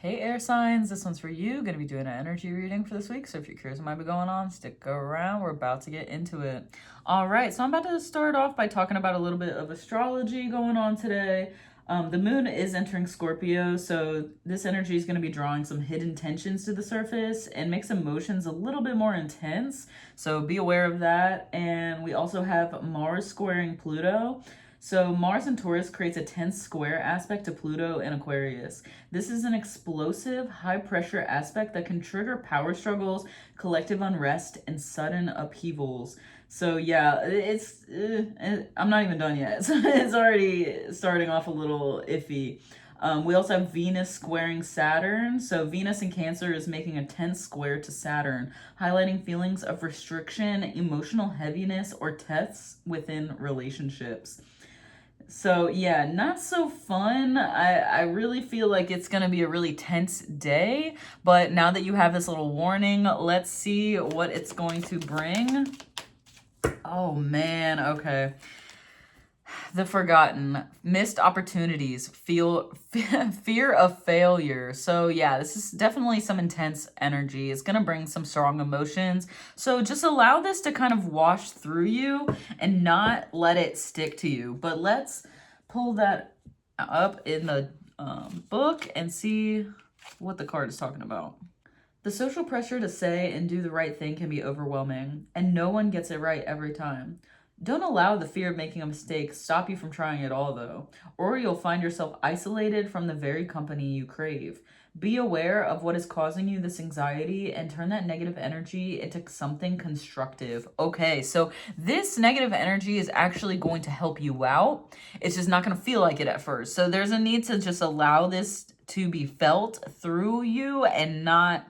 Hey air signs, this one's for you. Gonna be doing an energy reading for this week. So if you're curious what might be going on, stick around. We're about to get into it. All right, so I'm about to start off by talking about a little bit of astrology going on today. The moon is entering Scorpio, so this energy is going to be drawing some hidden tensions to the surface and makes emotions a little bit more intense. So be aware of that. And we also have Mars squaring Pluto. So Mars in Taurus creates a tense square aspect to Pluto in Aquarius. This is an explosive, high-pressure aspect that can trigger power struggles, collective unrest, and sudden upheavals. So yeah, I'm not even done yet. So it's already starting off a little iffy. We also have Venus squaring Saturn. So Venus in Cancer is making a tense square to Saturn, highlighting feelings of restriction, emotional heaviness, or tests within relationships. So yeah, not so fun. I really feel like it's gonna be a really tense day, but now that you have this little warning, let's see what it's going to bring. Oh man, okay. The forgotten, missed opportunities, fear of failure. So yeah, this is definitely some intense energy. It's gonna bring some strong emotions. So just allow this to kind of wash through you and not let it stick to you. But let's pull that up in the book and see what the card is talking about. The social pressure to say and do the right thing can be overwhelming, and no one gets it right every time. Don't allow the fear of making a mistake stop you from trying at all, though, or you'll find yourself isolated from the very company you crave. Be aware of what is causing you this anxiety and turn that negative energy into something constructive. Okay, so this negative energy is actually going to help you out. It's just not going to feel like it at first. So there's a need to just allow this to be felt through you and not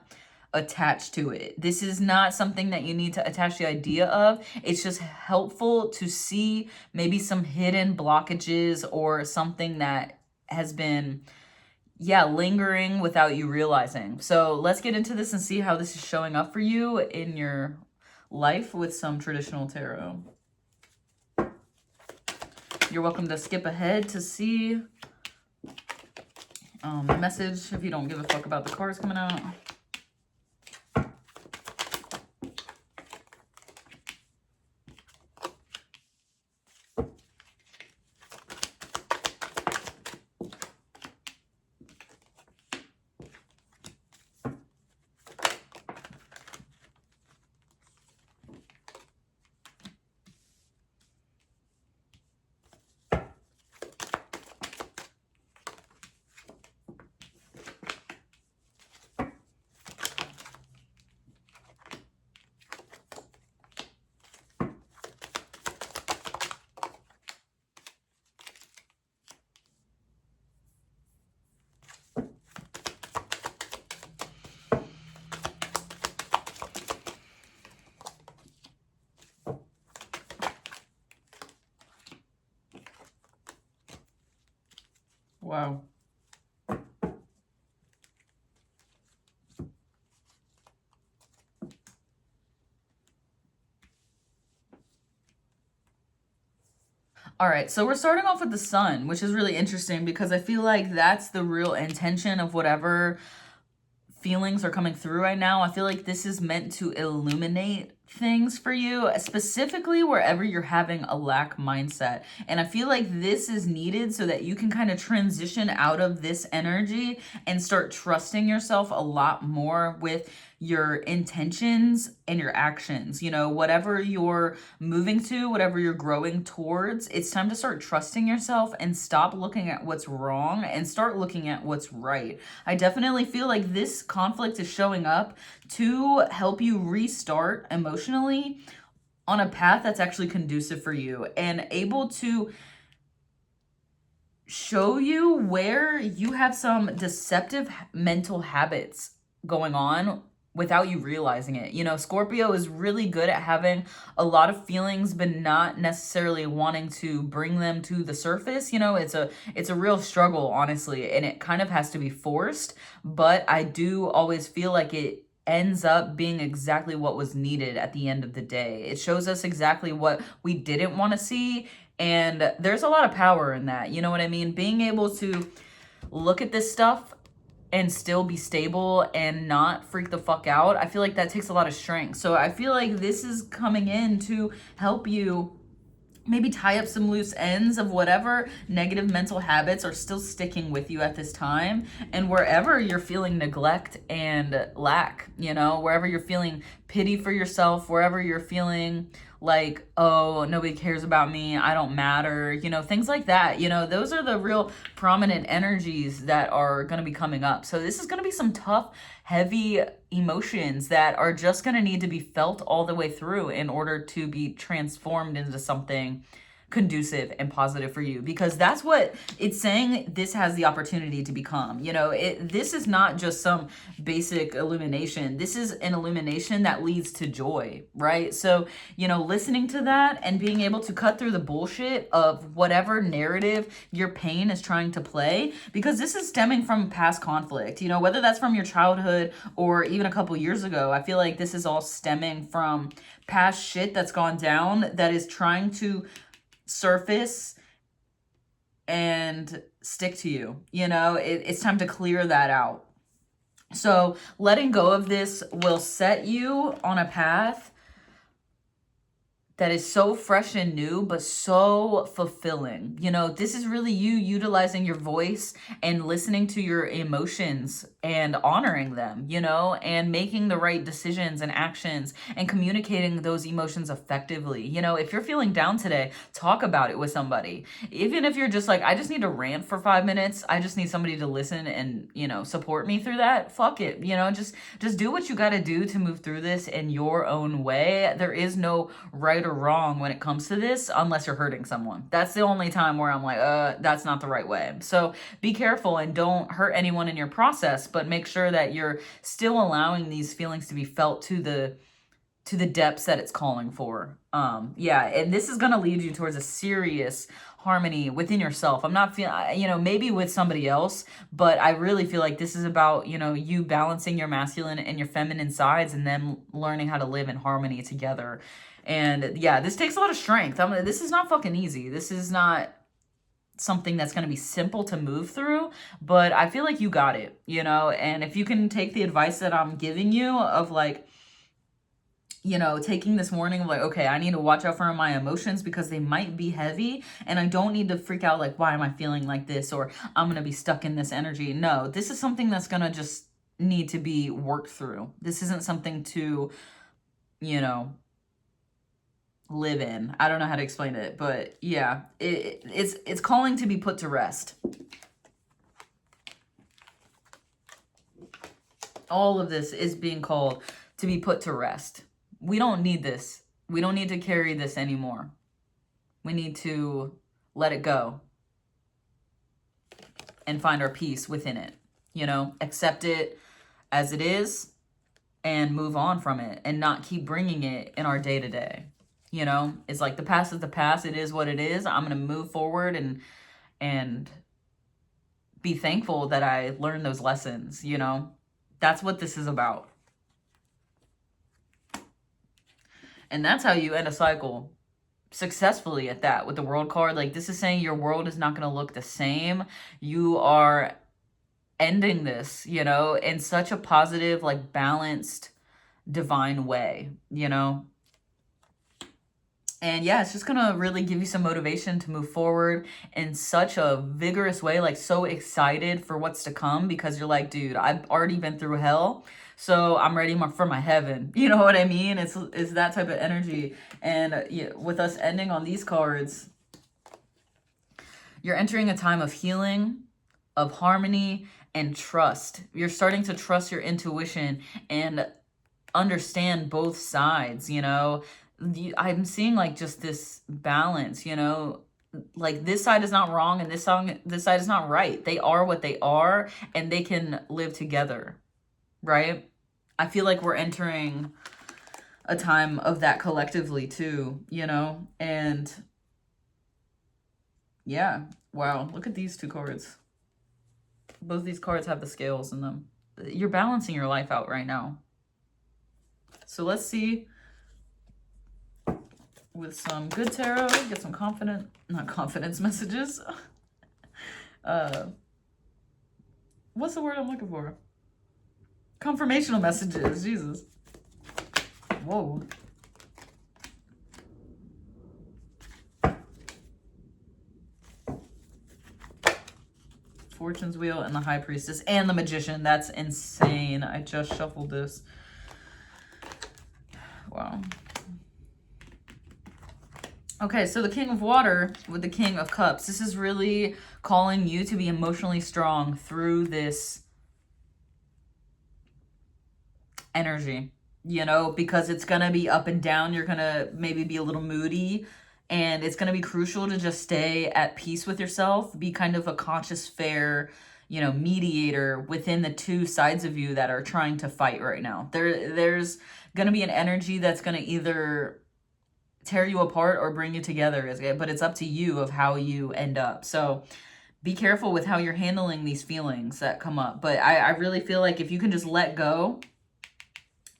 attached to it. This is not something that you need to attach the idea of. It's just helpful to see maybe some hidden blockages or something that has been lingering without you realizing. So let's get into this and see how this is showing up for you in your life with some traditional tarot. You're welcome to skip ahead to see the message if you don't give a fuck about the cards coming out. Wow. All right, so we're starting off with the sun, which is really interesting because I feel like that's the real intention of whatever feelings are coming through right now. I feel like this is meant to illuminate things for you, specifically wherever you're having a lack mindset. And I feel like this is needed so that you can kind of transition out of this energy and start trusting yourself a lot more with your intentions and your actions. You know, whatever you're moving to, whatever you're growing towards, it's time to start trusting yourself and stop looking at what's wrong and start looking at what's right. I definitely feel like this conflict is showing up to help you restart emotionally on a path that's actually conducive for you and able to show you where you have some deceptive mental habits going on without you realizing it. You know, Scorpio is really good at having a lot of feelings but not necessarily wanting to bring them to the surface. You know, it's a real struggle, honestly, and it kind of has to be forced, but I do always feel like it ends up being exactly what was needed at the end of the day. It shows us exactly what we didn't want to see, and there's a lot of power in that. You know what I mean? Being able to look at this stuff and still be stable and not freak the fuck out, I feel like that takes a lot of strength. So I feel like this is coming in to help you maybe tie up some loose ends of whatever negative mental habits are still sticking with you at this time. And wherever you're feeling neglect and lack, you know, wherever you're feeling pity for yourself, wherever you're feeling like, oh, nobody cares about me, I don't matter, you know, things like that. You know, those are the real prominent energies that are going to be coming up. So this is going to be some tough, heavy emotions that are just going to need to be felt all the way through in order to be transformed into something conducive and positive for you, because that's what it's saying this has the opportunity to become. You know, this is not just some basic illumination. This is an illumination that leads to joy, right? So, you know, listening to that and being able to cut through the bullshit of whatever narrative your pain is trying to play, because this is stemming from past conflict, you know, whether that's from your childhood or even a couple years ago. I feel like this is all stemming from past shit that's gone down that is trying to surface and stick to you. You know, it's time to clear that out. So letting go of this will set you on a path that is so fresh and new, but so fulfilling. You know, this is really you utilizing your voice and listening to your emotions and honoring them, you know, and making the right decisions and actions and communicating those emotions effectively. You know, if you're feeling down today, talk about it with somebody. Even if you're just like, I just need to rant for 5 minutes, I just need somebody to listen and, you know, support me through that. Fuck it. You know, just do what you got to do to move through this in your own way. There is no right or wrong when it comes to this, unless you're hurting someone. That's the only time where I'm like, that's not the right way. So be careful and don't hurt anyone in your process, but make sure that you're still allowing these feelings to be felt to the depths that it's calling for. Yeah, and this is going to lead you towards a serious harmony within yourself. I'm not feeling, you know, maybe with somebody else, but I really feel like this is about, you know, you balancing your masculine and your feminine sides and then learning how to live in harmony together. And yeah, this takes a lot of strength. This is not fucking easy. This is not something that's going to be simple to move through, but I feel like you got it, you know. And if you can take the advice that I'm giving you of like, you know, taking this warning of like, okay, I need to watch out for my emotions because they might be heavy and I don't need to freak out like, why am I feeling like this? Or I'm going to be stuck in this energy. No, this is something that's going to just need to be worked through. This isn't something to, you know, live in. I don't know how to explain it, but yeah, it's calling to be put to rest. All of this is being called to be put to rest. We don't need this. We don't need to carry this anymore. We need to let it go and find our peace within it. You know, accept it as it is and move on from it and not keep bringing it in our day-to-day. You know, it's like the past is the past. It is what it is. I'm going to move forward and be thankful that I learned those lessons, you know. That's what this is about. And that's how you end a cycle successfully at that with the world card. Like this is saying your world is not going to look the same. You are ending this, you know, in such a positive, like balanced, divine way, you know. And yeah, it's just going to really give you some motivation to move forward in such a vigorous way, like so excited for what's to come because you're like, dude, I've already been through hell, so I'm ready for my heaven. You know what I mean? It's that type of energy. And yeah, with us ending on these cards, you're entering a time of healing, of harmony, and trust. You're starting to trust your intuition and understand both sides, you know. I'm seeing like just this balance, you know, like this side is not wrong and this side is not right. They are what they are and they can live together, right? I feel like we're entering a time of that collectively too, you know. And yeah, wow, look at these two cards. Both these cards have the scales in them. You're balancing your life out right now. So let's see with some good tarot, get some confidence messages. What What's the word I'm looking for? Confirmational messages. Jesus. Whoa. Fortune's Wheel and the High Priestess and the Magician. That's insane. I just shuffled this. Wow. Okay, so the King of Water with the King of Cups. This is really calling you to be emotionally strong through this energy, you know, because it's going to be up and down. You're going to maybe be a little moody, and it's going to be crucial to just stay at peace with yourself. Be kind of a conscious, fair, you know, mediator within the two sides of you that are trying to fight right now. There's going to be an energy that's going to either tear you apart or bring you together, but it's up to you of how you end up. So be careful with how you're handling these feelings that come up. But I really feel like if you can just let go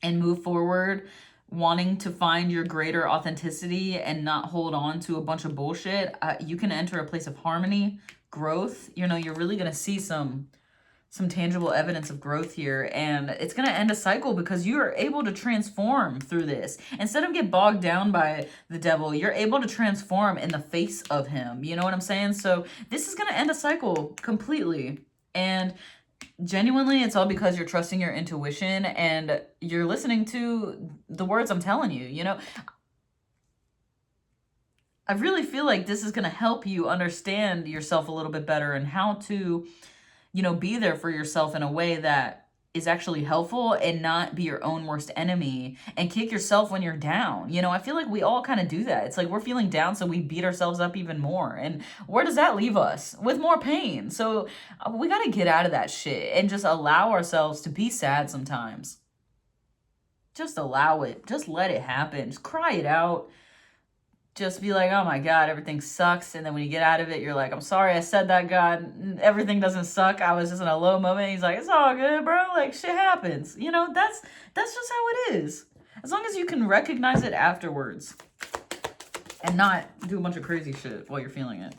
and move forward, wanting to find your greater authenticity and not hold on to a bunch of bullshit, you can enter a place of harmony, growth. You know, you're really going to see some tangible evidence of growth here, and it's going to end a cycle because you are able to transform through this. Instead of get bogged down by the devil, you're able to transform in the face of him. You know what I'm saying? So this is going to end a cycle completely. And genuinely, it's all because you're trusting your intuition and you're listening to the words I'm telling you. You know, I really feel like this is going to help you understand yourself a little bit better and how to, you know, be there for yourself in a way that is actually helpful and not be your own worst enemy and kick yourself when you're down. You know, I feel like we all kind of do that. It's like we're feeling down, so we beat ourselves up even more. And where does that leave us? With more pain. So we got to get out of that shit and just allow ourselves to be sad sometimes. Just allow it. Just let it happen. Just cry it out. Just be like, oh my God, everything sucks. And then when you get out of it, you're like, I'm sorry I said that, God. Everything doesn't suck. I was just in a low moment. He's like, it's all good, bro. Like, shit happens. You know, that's just how it is. As long as you can recognize it afterwards and not do a bunch of crazy shit while you're feeling it.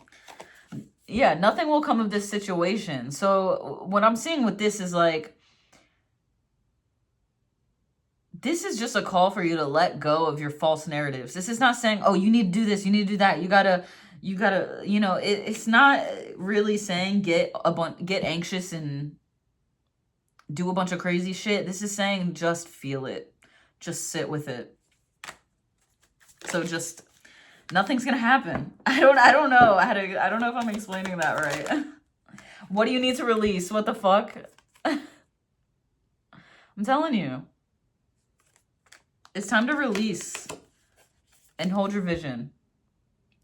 Yeah, nothing will come of this situation. So what I'm seeing with this is like, this is just a call for you to let go of your false narratives. This is not saying, oh, you need to do this, you need to do that. You gotta, you know, it's not really saying get anxious and do a bunch of crazy shit. This is saying just feel it. Just sit with it. So just, nothing's gonna happen. I don't know I don't know if I'm explaining that right. What do you need to release? What the fuck? I'm telling you. It's time to release and hold your vision.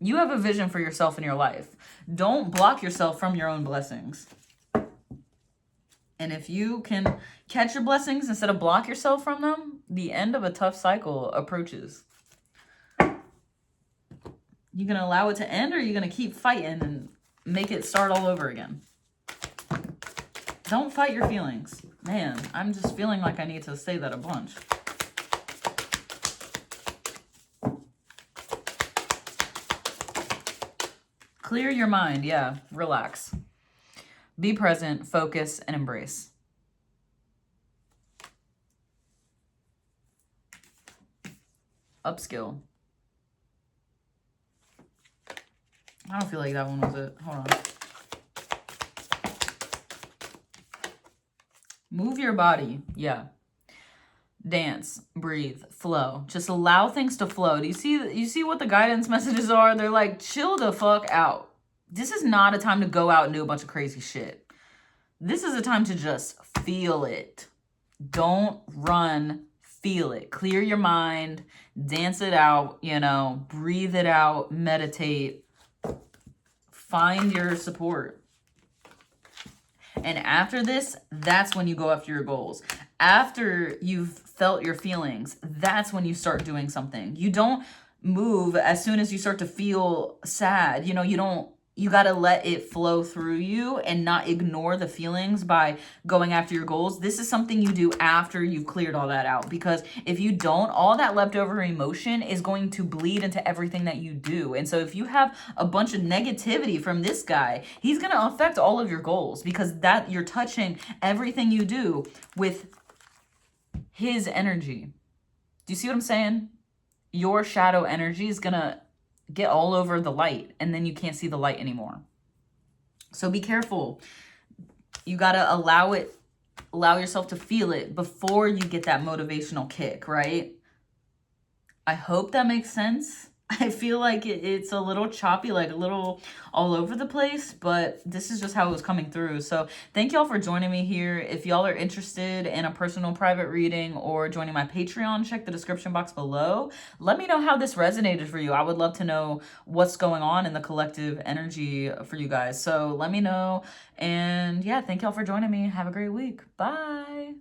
You have a vision for yourself in your life. Don't block yourself from your own blessings. And if you can catch your blessings instead of block yourself from them, the end of a tough cycle approaches. You gonna allow it to end, or are you gonna keep fighting and make it start all over again? Don't fight your feelings. Man, I'm just feeling like I need to say that a bunch. Clear your mind. Yeah, relax. Be present, focus, and embrace. Upskill. I don't feel like that one was it. Hold on. Move your body. Yeah. Dance, breathe, flow. Just allow things to flow. Do you see what the guidance messages are? They're like, chill the fuck out. This is not a time to go out and do a bunch of crazy shit. This is a time to just feel it. Don't run, feel it. Clear your mind, dance it out, you know, breathe it out, meditate. Find your support. And after this, that's when you go after your goals. After you've felt your feelings, that's when you start doing something. You don't move as soon as you start to feel sad. You know, you don't you got to let it flow through you and not ignore the feelings by going after your goals. This is something you do after you've cleared all that out, because if you don't, all that leftover emotion is going to bleed into everything that you do. And so if you have a bunch of negativity from this guy, he's going to affect all of your goals, because that you're touching everything you do with his energy. Do you see what I'm saying? Your shadow energy is going to get all over the light, and then you can't see the light anymore. So be careful. You got to allow yourself to feel it before you get that motivational kick, right? I hope that makes sense. I feel like it's a little choppy, like a little all over the place, but this is just how it was coming through. So thank y'all for joining me here. If y'all are interested in a personal private reading or joining my Patreon, check the description box below. Let me know how this resonated for you. I would love to know what's going on in the collective energy for you guys. So let me know. And yeah, thank y'all for joining me. Have a great week. Bye.